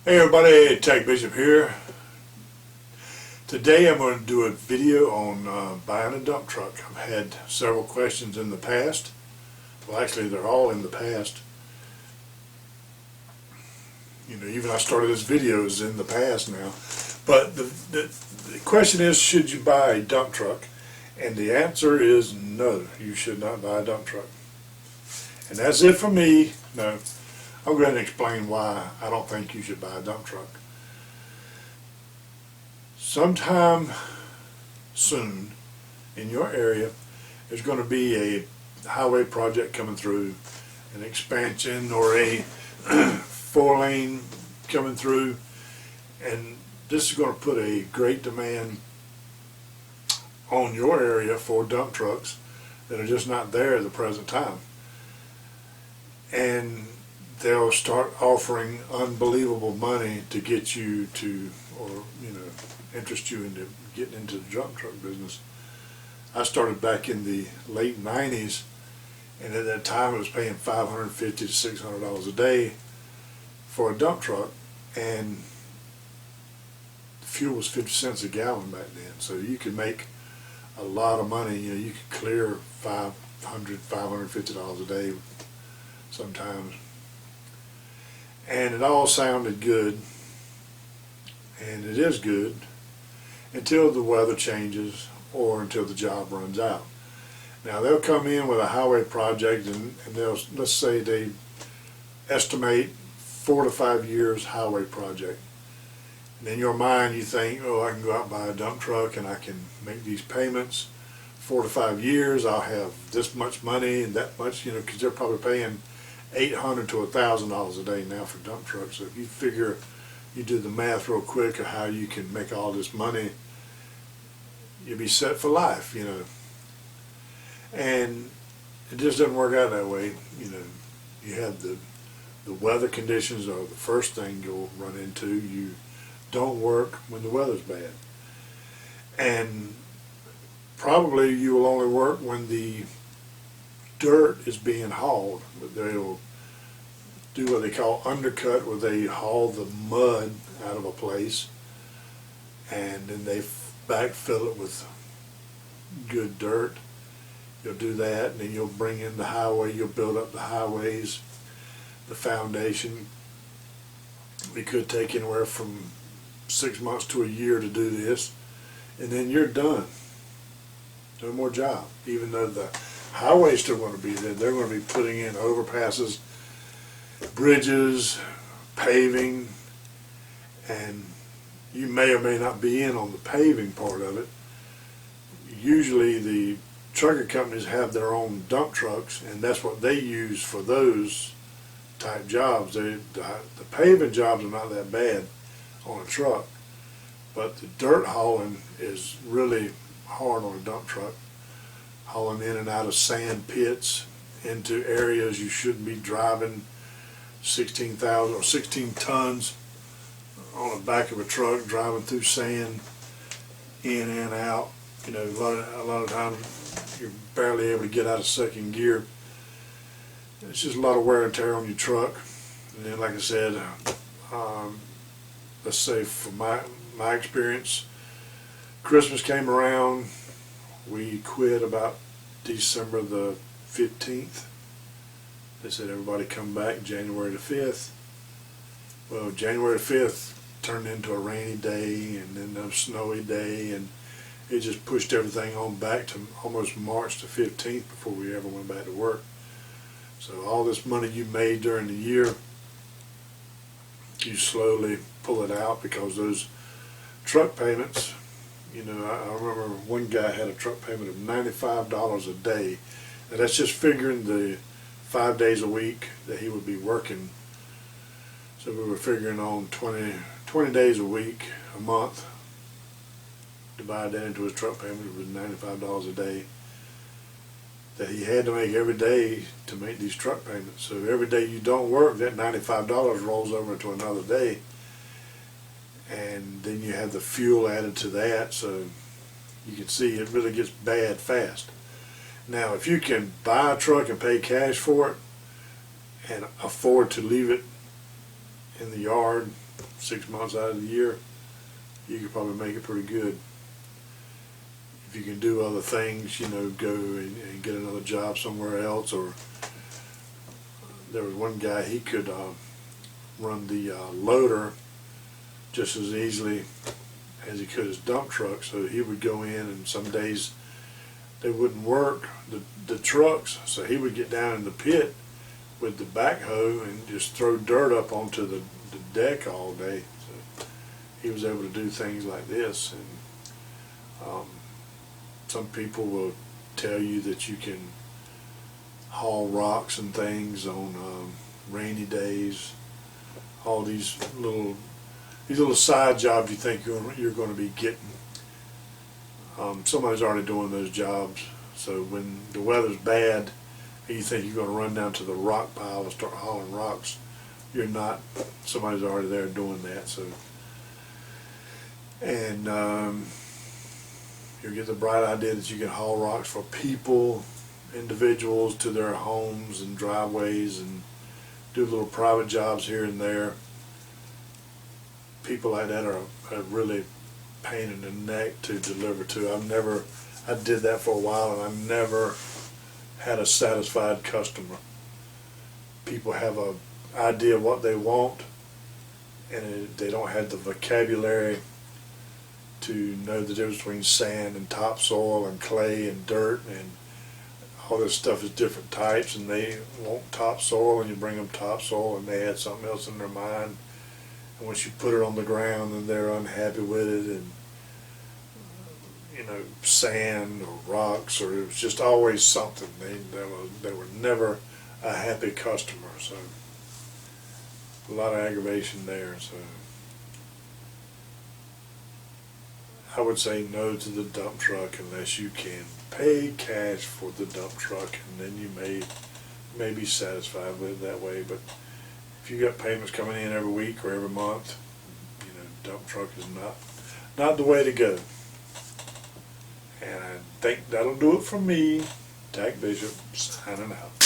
Hey everybody, TacBishop here. Today I'm going to do a video on buying a dump truck. I've had several questions in the past. Well, actually they're all in the past. You know, even I started this video is in the past now. But the question is, should you buy a dump truck? And the answer is no, you should not buy a dump truck. And that's it for me. No. I'll go ahead and explain why I don't think you should buy a dump truck. Sometime soon in your area there's going to be a highway project coming through, an expansion or a 4-lane coming through, and this is going to put a great demand on your area for dump trucks that are just not there at the present time. And they'll start offering unbelievable money to get you to, or interest you into getting into the dump truck business. I started back in the late 90s, and at that time I was paying $550 to $600 a day for a dump truck, and the fuel was 50 cents a gallon back then. So you could make a lot of money. You know, you could clear $500, $550 a day sometimes. And it all sounded good, and it is good, until the weather changes or until the job runs out. Now they'll come in with a highway project, and they'll, let's say they estimate 4 to 5 years highway project. And in your mind you think, oh, I can go out and buy a dump truck and I can make these payments 4 to 5 years, I'll have this much money and that much, because they're probably paying $800 to $1,000 a day now for dump trucks. So if you figure, you do the math real quick of how you can make all this money, you'll be set for life, And it just doesn't work out that way. You have the weather conditions are the first thing you'll run into. You don't work when the weather's bad. And probably you will only work when the dirt is being hauled. But they'll do what they call undercut, where they haul the mud out of a place and then they backfill it with good dirt. You'll do that, and then you'll bring in the highway, you'll build up the highways, the foundation. It could take anywhere from 6 months to a year to do this, and then you're done. No more job. Even though the highway's still going to be there, they're going to be putting in overpasses, bridges, paving, and you may or may not be in on the paving part of it. Usually the trucker companies have their own dump trucks, and that's what they use for those type jobs. The paving jobs are not that bad on a truck, but the dirt hauling is really hard on a dump truck. Hauling in and out of sand pits into areas you shouldn't be driving 16,000 or 16 tons on the back of a truck, driving through sand in and out. A lot of times you're barely able to get out of second gear. It's just a lot of wear and tear on your truck. And then, like I said, let's say for my experience, Christmas came around. We quit about December the 15th. They said everybody come back January the 5th. Well, January the 5th turned into a rainy day and then a snowy day, and it just pushed everything on back to almost March the 15th before we ever went back to work. So all this money you made during the year, you slowly pull it out, because those truck payments, I remember one guy had a truck payment of $95 a day, and that's just figuring the 5 days a week that he would be working. So we were figuring on 20 days a week, a month. Divide that into his truck payment, it was $95 a day that he had to make every day to make these truck payments. So every day you don't work, that $95 rolls over into another day. And then you have the fuel added to that, so you can see it really gets bad fast. Now, if you can buy a truck and pay cash for it and afford to leave it in the yard 6 months out of the year, you could probably make it pretty good. If you can do other things, you know, go and get another job somewhere else. Or there was one guy, he could run the loader just as easily as he could his dump truck. So he would go in, and some days they wouldn't work, the trucks, so he would get down in the pit with the backhoe and just throw dirt up onto the deck all day. So he was able to do things like this. And some people will tell you that you can haul rocks and things on rainy days. All these little side jobs you think you're going to be getting. Somebody's already doing those jobs. So when the weather's bad and you think you're going to run down to the rock pile and start hauling rocks, you're not. Somebody's already there doing that. So, and you'll get the bright idea that you can haul rocks for people, individuals, to their homes and driveways, and do little private jobs here and there. People like that are really pain in the neck to deliver to. I did that for a while, and I never had a satisfied customer. People have a idea of what they want, and they don't have the vocabulary to know the difference between sand and topsoil and clay and dirt, and all this stuff is different types, and they want topsoil, and you bring them topsoil, and they had something else in their mind. And once you put it on the ground, then they're unhappy with it, and you know, sand or rocks, or it was just always something. They were never a happy customer. So a lot of aggravation there. So I would say no to the dump truck unless you can pay cash for the dump truck, and then you may be satisfied with it that way. But if you got payments coming in every week or every month, you know, dump truck is not the way to go. And I think that'll do it for me. TacBishop signing out.